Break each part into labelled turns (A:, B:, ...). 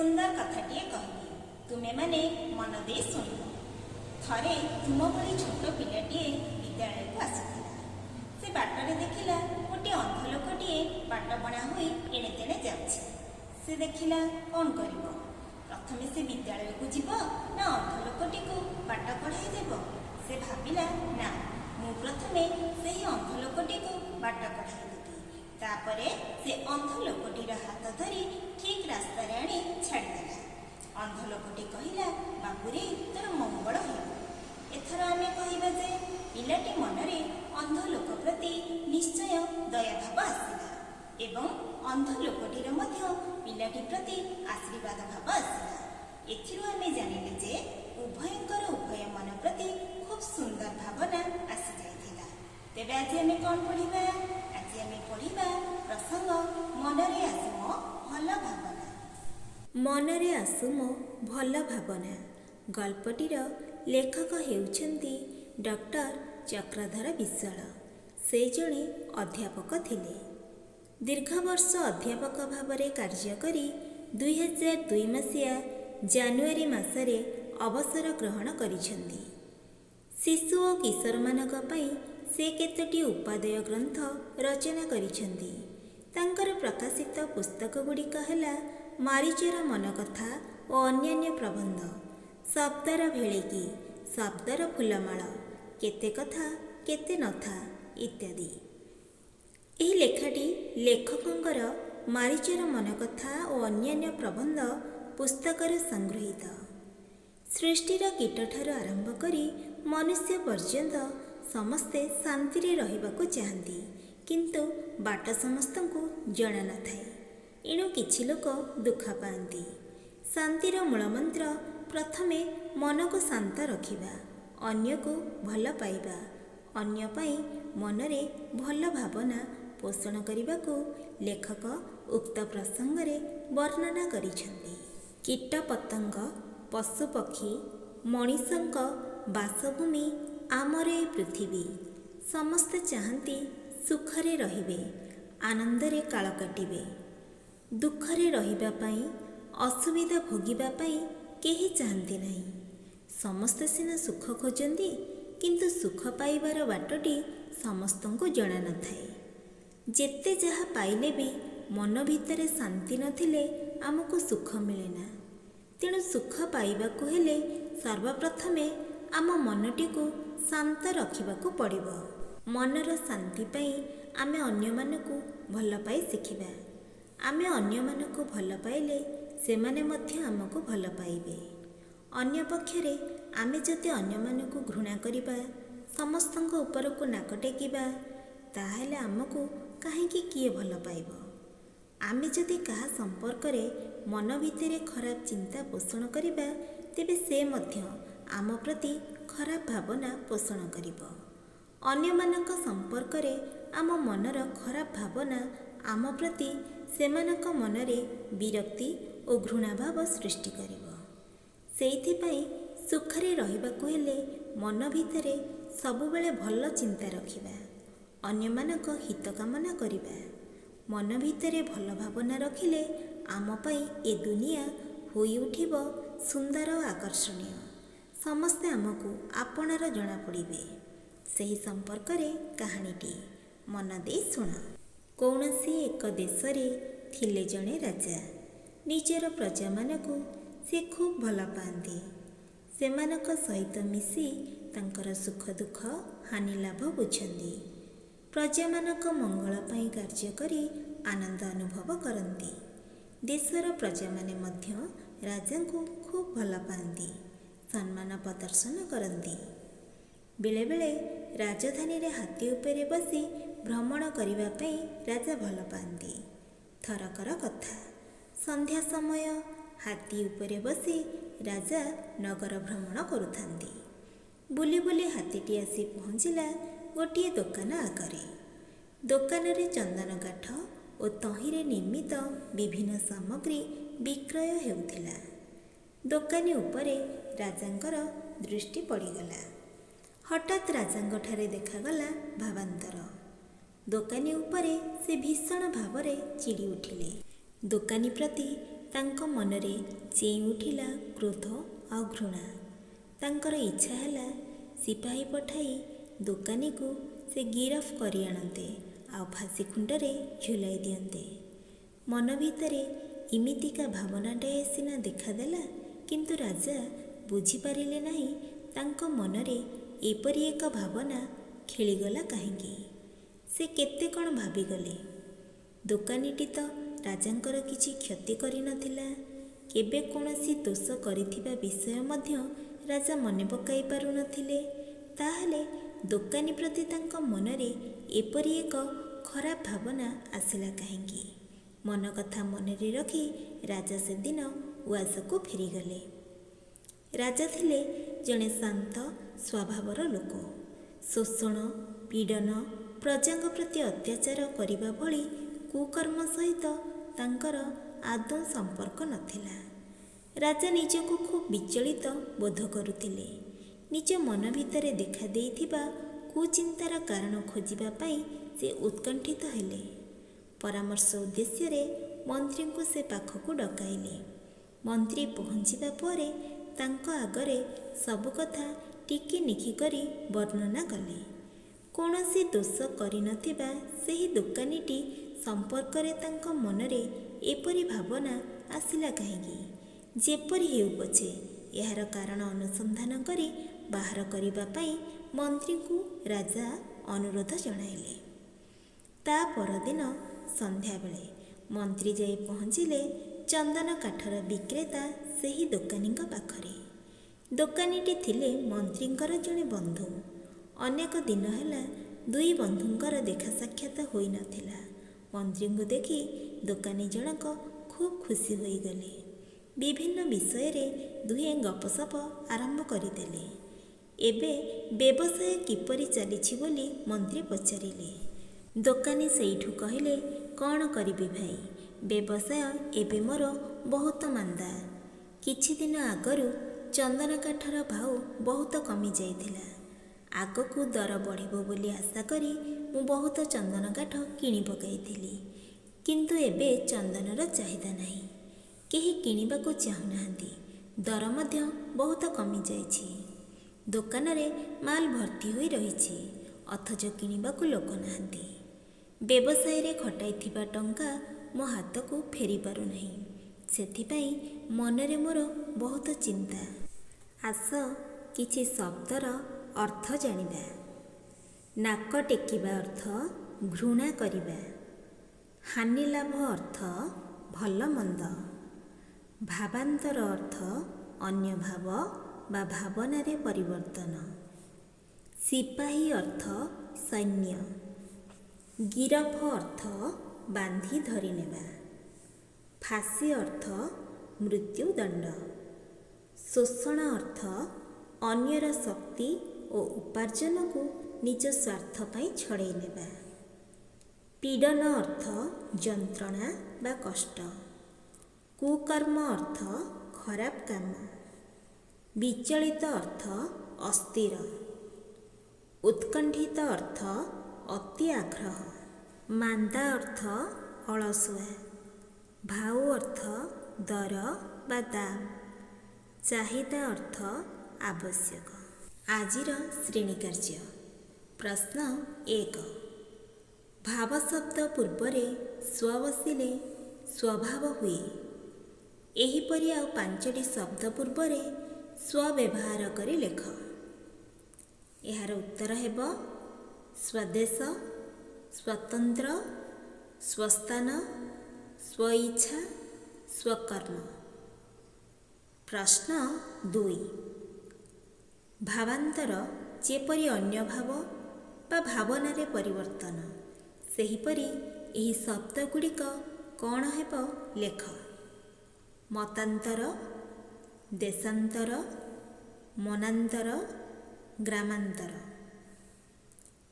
A: ସୁନ୍ଦର କଥାଟିଏ କହିଲି, ତୁମେମାନେ ମନ ଦେଇ ଶୁଣିବ। ଥରେ ତୁମ ଭଳି ଛୋଟ ପିଲାଟିଏ ବିଦ୍ୟାଳୟକୁ ଆସୁଥିଲା। ସେ ବାଟରେ ଦେଖିଲା ଗୋଟିଏ ଅନ୍ଧ ଲୋକଟିଏ ବାଟବଣା ହୋଇ ଏଣେ ତେଣେ ଯାଉଛି। ସେ ଦେଖିଲା କ'ଣ କରିବ? ପ୍ରଥମେ ସେ ବିଦ୍ୟାଳୟକୁ ଯିବ ନା ଅନ୍ଧ ଲୋକଟିକୁ ବାଟ କଢ଼ାଇ ଦେବ? ସେ ଭାବିଲା, ନା, ମୁଁ ପ୍ରଥମେ ସେହି ଅନ୍ଧ ଲୋକଟିକୁ ବାଟ କଢ଼ାଇ ଦେବି। ତାପରେ ସେ ଅନ୍ଧ ଲୋକଟିର ହାତ ଧରି ଠିକ୍ ରାସ୍ତାରେ ଆଣି ଛାଡ଼ିଦେଲା। ଅନ୍ଧ ଲୋକଟି କହିଲା, ବାବୁରେ, ତୋର ମଙ୍ଗଳ ହେଉ। ଏଥର ଆମେ କହିବା ଯେ ପିଲାଟି ମନରେ ଅନ୍ଧ ଲୋକ ପ୍ରତି ନିଶ୍ଚୟ ଦୟାଭାବ ଆସିଲା ଏବଂ ଅନ୍ଧ ଲୋକଟିର ମଧ୍ୟ ପିଲାଟି ପ୍ରତି ଆଶୀର୍ବାଦ ଭାବ ଆସିଲା। ଏଥିରୁ ଆମେ ଜାଣିଲେ ଯେ ଉଭୟଙ୍କର ଉଭୟ ମନ ପ୍ରତି ଖୁବ୍ ସୁନ୍ଦର ଭାବନା ଆସିଯାଇଥିଲା। ତେବେ ଆଜି ଆମେ କ'ଣ ପଢ଼ିବା? ଆଜି ଆମେ ପଢ଼ିବା ପ୍ରସଙ୍ଗ ମନରେ ଆସୁ ମୋ ଭଲ ଭାବନା।
B: ମନରେ ଆସୁ ମୋ ଭଲ ଭାବନା। ଗଳ୍ପଟିର ଲେଖକ ହେଉଛନ୍ତି ଡକ୍ଟର ଚକ୍ରଧର ବିଶ୍ୱାଳ। ସେ ଜଣେ ଅଧ୍ୟାପକ ଥିଲେ। ଦୀର୍ଘ ବର୍ଷ ଅଧ୍ୟାପକ ଭାବରେ କାର୍ଯ୍ୟ କରି 2002 ମସିହା ଜାନୁଆରୀ ମାସରେ ଅବସର ଗ୍ରହଣ କରିଛନ୍ତି। ଶିଶୁ ଓ କିଶୋରମାନଙ୍କ ପାଇଁ ସେ କେତୋଟି ଉପାଦେୟ ଗ୍ରନ୍ଥ ରଚନା କରିଛନ୍ତି। ତାଙ୍କର ପ୍ରକାଶିତ ପୁସ୍ତକ ଗୁଡ଼ିକ ହେଲା ମାରିଚର ମନକଥା ଓ ଅନ୍ୟାନ୍ୟ ପ୍ରବନ୍ଧ, ଶବ୍ଦର ଭେଳିକି, ଶବ୍ଦର ଫୁଲମାଳ, କେତେ କଥା କେତେ ନଥା ଇତ୍ୟାଦି। ଏହି ଲେଖାଟି ଲେଖକଙ୍କର ମାରିଚର ମନକଥା ଓ ଅନ୍ୟାନ୍ୟ ପ୍ରବନ୍ଧ ପୁସ୍ତକରୁ ସଂଗୃହୀତ। ସୃଷ୍ଟିର କୀଟଠାରୁ ଆରମ୍ଭ କରି ମନୁଷ୍ୟ ପର୍ଯ୍ୟନ୍ତ ସମସ୍ତେ ଶାନ୍ତିରେ ରହିବାକୁ ଚାହାନ୍ତି, କିନ୍ତୁ ବାଟ ସମସ୍ତଙ୍କୁ ଜଣା ନଥାଏ। ଏଣୁ କିଛି ଲୋକ ଦୁଃଖ ପାଆନ୍ତି। ଶାନ୍ତିର ମୂଳମନ୍ତ୍ର ପ୍ରଥମେ ମନକୁ ଶାନ୍ତ ରଖିବା, ଅନ୍ୟକୁ ଭଲ ପାଇବା, ଅନ୍ୟ ପାଇଁ ମନରେ ଭଲ ଭାବନା ପୋଷଣ କରିବାକୁ ଲେଖକ ଉକ୍ତ ପ୍ରସଙ୍ଗରେ ବର୍ଣ୍ଣନା କରିଛନ୍ତି। କୀଟପତଙ୍ଗ, ପଶୁପକ୍ଷୀ, ମଣିଷଙ୍କ ବାସଭୂମି ଆମର ଏ ପୃଥିବୀ। ସମସ୍ତେ ଚାହାନ୍ତି ସୁଖରେ ରହିବେ, ଆନନ୍ଦରେ କାଳ କାଟିବେ। ଦୁଃଖରେ ରହିବା ପାଇଁ, ଅସୁବିଧା ଭୋଗିବା ପାଇଁ କେହି ଚାହାନ୍ତି ନାହିଁ। ସମସ୍ତେ ସିନା ସୁଖ ଖୋଜନ୍ତି, କିନ୍ତୁ ସୁଖ ପାଇବାର ବାଟଟି ସମସ୍ତଙ୍କୁ ଜଣା ନଥାଏ। ଯେତେ ଯାହା ପାଇଲେ ବି ମନ ଭିତରେ ଶାନ୍ତି ନଥିଲେ ଆମକୁ ସୁଖ ମିଳେନା। ତେଣୁ ସୁଖ ପାଇବାକୁ ହେଲେ ସର୍ବପ୍ରଥମେ ଆମ ମନଟିକୁ ଶାନ୍ତ ରଖିବାକୁ ପଡ଼ିବ। ମନର ଶାନ୍ତି ପାଇଁ ଆମେ ଅନ୍ୟମାନଙ୍କୁ ଭଲ ପାଇ ଶିଖିବା। ଆମେ ଅନ୍ୟମାନଙ୍କୁ ଭଲ ପାଇଲେ ସେମାନେ ମଧ୍ୟ ଆମକୁ ଭଲ ପାଇବେ। ଅନ୍ୟପକ୍ଷରେ ଆମେ ଯଦି ଅନ୍ୟମାନଙ୍କୁ ଘୃଣା କରିବା, ସମସ୍ତଙ୍କ ଉପରକୁ ନାକ ଟେକିବା, ତାହେଲେ ଆମକୁ କାହିଁକି କିଏ ଭଲ ପାଇବ? ଆମେ ଯଦି କାହା ସମ୍ପର୍କରେ ମନ ଭିତରେ ଖରାପ ଚିନ୍ତା ପୋଷଣ କରିବା, ତେବେ ସେ ମଧ୍ୟ ଆମ ପ୍ରତି ଖରାପ ଭାବନା ପୋଷଣ କରିବ। ଅନ୍ୟମାନଙ୍କ ସମ୍ପର୍କରେ ଆମ ମନର ଖରାପ ଭାବନା ଆମ ପ୍ରତି ସେମାନଙ୍କ ମନରେ ବିରକ୍ତି ଓ ଘୃଣାଭାବ ସୃଷ୍ଟି କରିବ। ସେଇଥିପାଇଁ ସୁଖରେ ରହିବାକୁ ହେଲେ ମନ ଭିତରେ ସବୁବେଳେ ଭଲ ଚିନ୍ତା ରଖିବା, ଅନ୍ୟମାନଙ୍କ ହିତ କାମନା କରିବା। ମନ ଭିତରେ ଭଲ ଭାବନା ରଖିଲେ ଆମ ପାଇଁ ଏ ଦୁନିଆ ହୋଇ ଉଠିବ ସୁନ୍ଦର ଓ ଆକର୍ଷଣୀୟ। ସମସ୍ତେ ଆମକୁ ଆପଣାର ଜଣାପଡ଼ିବେ। ସେହି ସମ୍ପର୍କରେ କାହାଣୀଟି ମନ ଦେଇ ଶୁଣ। କୌଣସି ଏକ ଦେଶରେ ଥିଲେ ଜଣେ ରାଜା। ନିଜର ପ୍ରଜାମାନଙ୍କୁ ସେ ଖୁବ୍ ଭଲ ପାଆନ୍ତି। ସେମାନଙ୍କ ସହିତ ମିଶି ତାଙ୍କର ସୁଖ ଦୁଃଖ ହାନି ଲାଭ ବୁଝନ୍ତି। ପ୍ରଜାମାନଙ୍କ ମଙ୍ଗଳ ପାଇଁ କାର୍ଯ୍ୟ କରି ଆନନ୍ଦ ଅନୁଭବ କରନ୍ତି। ଦେଶର ପ୍ରଜାମାନେ ମଧ୍ୟ ରାଜାଙ୍କୁ ଖୁବ୍ ଭଲ ପାଆନ୍ତି, ସମ୍ମାନ ପ୍ରଦର୍ଶନ କରନ୍ତି। ବେଳେବେଳେ ରାଜଧାନୀରେ ହାତୀ ଉପରେ ବସି ଭ୍ରମଣ କରିବା ପାଇଁ ରାଜା ଭଲ ପାଆନ୍ତି। ଥରକର କଥା, ସନ୍ଧ୍ୟା ସମୟ, ହାତୀ ଉପରେ ବସି ରାଜା ନଗର ଭ୍ରମଣ କରୁଥାନ୍ତି। ବୁଲି ବୁଲି ହାତୀଟି ଆସି ପହଞ୍ଚିଲା ଗୋଟିଏ ଦୋକାନ ଆଗରେ। ଦୋକାନରେ ଚନ୍ଦନ କାଠ ଓ ତହିଁରେ ନିର୍ମିତ ବିଭିନ୍ନ ସାମଗ୍ରୀ ବିକ୍ରୟ ହେଉଥିଲା। ଦୋକାନୀ ଉପରେ ରାଜାଙ୍କର ଦୃଷ୍ଟି ପଡ଼ିଗଲା। ହଠାତ୍ ରାଜାଙ୍କଠାରେ ଦେଖାଗଲା ଭାବାନ୍ତର। ଦୋକାନୀ ଉପରେ ସେ ଭୀଷଣ ଭାବରେ ଚିଡ଼ି ଉଠିଲେ। ଦୋକାନୀ ପ୍ରତି ତାଙ୍କ ମନରେ ଚେଇଁ ଉଠିଲା କ୍ରୋଧ ଆଉ ଘୃଣା। ତାଙ୍କର ଇଚ୍ଛା ହେଲା ସିପାହୀ ପଠାଇ ଦୋକାନୀକୁ ସେ ଗିରଫ କରି ଆଣନ୍ତେ ଆଉ ଫାଶୀ ଖୁଣ୍ଟରେ ଝୁଲାଇ ଦିଅନ୍ତେ। ମନ ଭିତରେ ଏମିତିକା ଭାବନାଟାଏ ସିନା ଦେଖାଦେଲା, କିନ୍ତୁ ରାଜା ବୁଝିପାରିଲେ ନାହିଁ ତାଙ୍କ ମନରେ ଏପରି ଏକ ଭାବନା ଖେଳିଗଲା କାହିଁକି। ସେ କେତେ କ'ଣ ଭାବିଗଲେ। ଦୋକାନୀଟି ତ ରାଜାଙ୍କର କିଛି କ୍ଷତି କରିନଥିଲା। କେବେ କୌଣସି ଦୋଷ କରିଥିବା ବିଷୟ ମଧ୍ୟ ରାଜା ମନେ ପକାଇ ପାରୁନଥିଲେ। ତାହେଲେ ଦୋକାନୀ ପ୍ରତି ତାଙ୍କ ମନରେ ଏପରି ଏକ ଖରାପ ଭାବନା ଆସିଲା କାହିଁକି? ମନ କଥା ମନରେ ରଖି ରାଜା ସେଦିନ ଉଆସକୁ ଫେରିଗଲେ। ରାଜା ଥିଲେ ଜଣେ ଶାନ୍ତ ସ୍ୱଭାବର ଲୋକ। ଶୋଷଣ, ପୀଡ଼ନ, ପ୍ରଜାଙ୍କ ପ୍ରତି ଅତ୍ୟାଚାର କରିବା ଭଳି କୁକର୍ମ ସହିତ ତାଙ୍କର ଆଦୌ ସମ୍ପର୍କ ନଥିଲା। ରାଜା ନିଜକୁ ଖୁବ୍ ବିଚଳିତ ବୋଧ କରୁଥିଲେ। ନିଜ ମନ ଭିତରେ ଦେଖାଦେଇଥିବା କୁଚିନ୍ତାର କାରଣ ଖୋଜିବା ପାଇଁ ସେ ଉତ୍କଣ୍ଠିତ ହେଲେ। ପରାମର୍ଶ ଉଦ୍ଦେଶ୍ୟରେ ମନ୍ତ୍ରୀଙ୍କୁ ସେ ପାଖକୁ ଡକାଇଲେ। ମନ୍ତ୍ରୀ ପହଞ୍ଚିବା ପରେ ତାଙ୍କ ଆଗରେ ସବୁ କଥା ଟିକିନିଖି କରି ବର୍ଣ୍ଣନା କଲେ। କୌଣସି ଦୋଷ କରିନଥିବା ସେହି ଦୋକାନୀଟି ସମ୍ପର୍କରେ ତାଙ୍କ ମନରେ ଏପରି ଭାବନା ଆସିଲା କାହିଁକି? ଯେପରି ହେଉ ପଛେ ଏହାର କାରଣ ଅନୁସନ୍ଧାନ କରି ବାହାର କରିବା ପାଇଁ ମନ୍ତ୍ରୀଙ୍କୁ ରାଜା ଅନୁରୋଧ ଜଣାଇଲେ। ତା ପରଦିନ ସନ୍ଧ୍ୟାବେଳେ ମନ୍ତ୍ରୀ ଯାଇ ପହଞ୍ଚିଲେ ଚନ୍ଦନ କାଠର ବିକ୍ରେତା ସେହି ଦୋକାନୀଙ୍କ ପାଖରେ। ଦୋକାନୀଟି ଥିଲେ ମନ୍ତ୍ରୀଙ୍କର ଜଣେ ବନ୍ଧୁ। ଅନେକ ଦିନ ହେଲା ଦୁଇ ବନ୍ଧୁଙ୍କର ଦେଖା ସାକ୍ଷାତ ହୋଇନଥିଲା। ମନ୍ତ୍ରୀଙ୍କୁ ଦେଖି ଦୋକାନୀ ଜଣକ ଖୁବ୍ ଖୁସି ହୋଇଗଲେ। ବିଭିନ୍ନ ବିଷୟରେ ଦୁହେଁ ଗପସପ ଆରମ୍ଭ କରିଦେଲେ। ଏବେ ବ୍ୟବସାୟ କିପରି ଚାଲିଛି ବୋଲି ମନ୍ତ୍ରୀ ପଚାରିଲେ। ଦୋକାନୀ ସେଇଠୁ କହିଲେ, କ'ଣ କରିବି ଭାଇ, ବ୍ୟବସାୟ ଏବେ ମୋର ବହୁତ ମାନ୍ଦା। କିଛି ଦିନ ଆଗରୁ ଚନ୍ଦନ କାଠର ଭାଉ ବହୁତ କମିଯାଇଥିଲା। ଆଗକୁ ଦର ବଢ଼ିବ ବୋଲି ଆଶା କରି ମୁଁ ବହୁତ ଚନ୍ଦନ କାଠ କିଣି ପକାଇଥିଲି। କିନ୍ତୁ ଏବେ ଚନ୍ଦନର ଚାହିଦା ନାହିଁ। କେହି କିଣିବାକୁ ଚାହୁଁନାହାନ୍ତି। ଦର ମଧ୍ୟ ବହୁତ କମିଯାଇଛି। ଦୋକାନରେ ମାଲ ଭର୍ତ୍ତି ହୋଇ ରହିଛି, ଅଥଚ କିଣିବାକୁ ଲୋକ ନାହାନ୍ତି। ବ୍ୟବସାୟରେ ଖଟାଇଥିବା ଟଙ୍କା ମୋ ହାତକୁ ଫେରି ପାରୁନାହିଁ। ସେଥିପାଇଁ ମନରେ ମୋର ବହୁତ ଚିନ୍ତା। ଆସ କିଛି ଶବ୍ଦର ଅର୍ଥ ଜାଣିବା। ନାକ ଟେକିବା ଅର୍ଥ ଘୃଣା କରିବା। ହାନିଲାଭ ଅର୍ଥ ଭଲ ମନ୍ଦ। ଭାବାନ୍ତର ଅର୍ଥ ଅନ୍ୟ ଭାବ ବା ଭାବନାରେ ପରିବର୍ତ୍ତନ। ସିପାହୀ ଅର୍ଥ ସୈନ୍ୟ। ଗିରଫ ଅର୍ଥ ବାନ୍ଧି ଧରିନେବା। ଫାଶୀ ଅର୍ଥ ମୃତ୍ୟୁଦଣ୍ଡ। ଶୋଷଣ ଅର୍ଥ ଅନ୍ୟର ଶକ୍ତି ଓ ଉପାର୍ଜନକୁ ନିଜ ସ୍ୱାର୍ଥ ପାଇଁ ଛଡ଼େଇ ନେବା। ପୀଡ଼ନ ଅର୍ଥ ଯନ୍ତ୍ରଣା ବା କଷ୍ଟ। କୁକର୍ମ ଅର୍ଥ ଖରାପ କାମ। ବିଚଳିତ ଅର୍ଥ ଅସ୍ଥିର। ଉତ୍କଣ୍ଠିତ ଅର୍ଥ ଅତି ଆଗ୍ରହ। ମାନ୍ଦା ଅର୍ଥ ଅଳସୁଆ। ଭାଉ ଅର୍ଥ ଦର ବା ଦାମ। ଚାହିଦା ଅର୍ଥ ଆବଶ୍ୟକ। ଆଜିର ଶ୍ରେଣୀ କାର୍ଯ୍ୟ। ପ୍ରଶ୍ନ 1। ଭାବ ଶବ୍ଦ ପୂର୍ବରେ ସ୍ୱ ବସିଲେ ସ୍ୱଭାବ ହୁଏ। ଏହିପରି ଆଉ 5ଟି ଶବ୍ଦ ପୂର୍ବରେ ସ୍ୱ ବ୍ୟବହାର କରି ଲେଖ। ଏହାର ଉତ୍ତର ହେବ ସ୍ୱଦେଶ, ସ୍ୱତନ୍ତ୍ର, ସ୍ୱସ୍ଥାନ, ସ୍ୱଇଚ୍ଛା, ସ୍ୱକର୍ମ। ପ୍ରଶ୍ନ 2। ଭାବାନ୍ତର ଯେପରି ଅନ୍ୟ ଭାବ ବା ଭାବନାରେ ପରିବର୍ତ୍ତନ, ସେହିପରି ଏହି ଶବ୍ଦ ଗୁଡ଼ିକ କ'ଣ ହେବ ଲେଖ। ମତାନ୍ତର, ଦେଶାନ୍ତର, ମନାନ୍ତର, ଗ୍ରାମାନ୍ତର।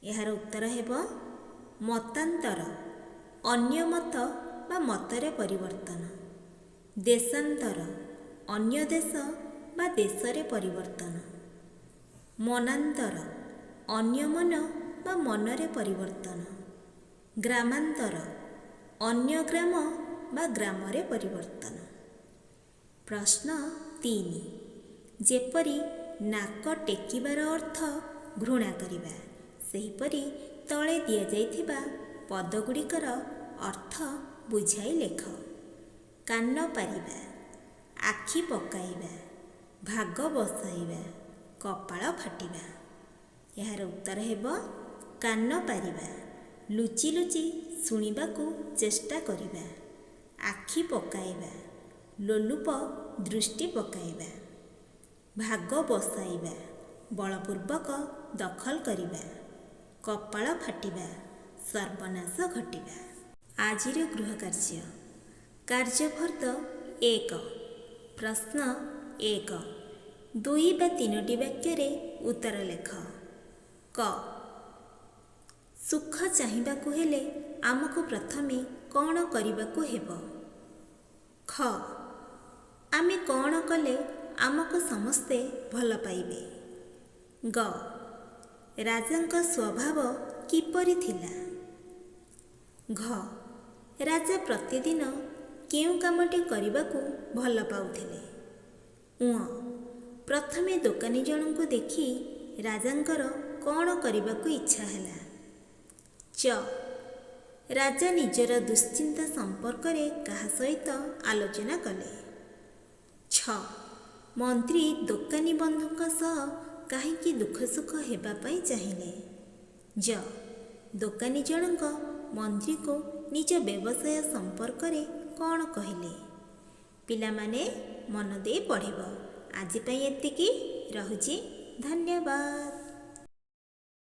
B: ଏହାର ଉତ୍ତର ହେବ ମତାନ୍ତର ଅନ୍ୟ ମତ ବା ମତରେ ପରିବର୍ତ୍ତନ। ଦେଶାନ୍ତର ଅନ୍ୟ ଦେଶ ବା ଦେଶରେ ପରିବର୍ତ୍ତନ। ମନାନ୍ତର ଅନ୍ୟ ମନ ବା ମନରେ ପରିବର୍ତ୍ତନ। ଗ୍ରାମାନ୍ତର ଅନ୍ୟ ଗ୍ରାମ ବା ଗ୍ରାମରେ ପରିବର୍ତ୍ତନ। ପ୍ରଶ୍ନ 3 ଯେପରି ନାକ ଟେକିବାର ଅର୍ଥ ଘୃଣା କରିବା, ସେହିପରି ତଳେ ଦିଆଯାଇଥିବା ପଦଗୁଡ଼ିକର ଅର୍ଥ ବୁଝାଇ ଲେଖ। କାନ ପାରିବା, ଆଖି ପକାଇବା, ଭାଗ ବସାଇବା, କପାଳ ଫାଟିବା। ଏହାର ଉତ୍ତର ହେବ କାନ ପାରିବା। ଲୁଚି ଲୁଚି ଶୁଣିବାକୁ ଚେଷ୍ଟା କରିବା, ଆଖି ପକାଇବା, ଲୋଲୁପ ଦୃଷ୍ଟି ପକାଇବା, ଭାଗ ବସାଇବା, ବଳପୂର୍ବକ ଦଖଲ କରିବା, କପାଳ ଫାଟିବା, ସର୍ବନାଶ ଘଟିବା। ଆଜିର ଗୃହ କାର୍ଯ୍ୟ। କାର୍ଯ୍ୟଫର୍ଦ୍ଦ 1। ପ୍ରଶ୍ନ 1 2 ବା 3ଟି ବାକ୍ୟରେ ଉତ୍ତର ଲେଖ। କ ସୁଖ ଚାହିଁବାକୁ ହେଲେ ଆମକୁ ପ୍ରଥମେ କ'ଣ କରିବାକୁ ହେବ? ଖ ଆମେ କ'ଣ କଲେ ଆମକୁ ସମସ୍ତେ ଭଲ ପାଇବେ? ଗ ରାଜାଙ୍କ ସ୍ୱଭାବ କିପରି ଥିଲା? ଘ ରାଜା ପ୍ରତିଦିନ କେଉଁ କାମଟି କରିବାକୁ ଭଲ ପାଉଥିଲେ? ଙ ପ୍ରଥମେ ଦୋକାନୀ ଜଣଙ୍କୁ ଦେଖି ରାଜାଙ୍କର କ'ଣ କରିବାକୁ ଇଚ୍ଛା ହେଲା? ଚ ରାଜା ନିଜର ଦୁଶ୍ଚିନ୍ତା ସମ୍ପର୍କରେ କାହା ସହିତ ଆଲୋଚନା କଲେ? ଛ ମନ୍ତ୍ରୀ ଦୋକାନୀ ବନ୍ଧୁଙ୍କ ସହ କାହିଁକି ଦୁଃଖ ସୁଖ ହେବା ପାଇଁ ଚାହିଁଲେ? ଜ ଦୋକାନୀ ଜଣଙ୍କ ମନ୍ତ୍ରୀକୁ ନିଜ ବ୍ୟବସାୟ ସମ୍ପର୍କରେ କ'ଣ କହିଲେ? ପିଲାମାନେ ମନ ଦେଇ ପଢ଼ିବ। ଆଜି ପାଇଁ ଏତିକି। ରହୁଛି। ଧନ୍ୟବାଦ।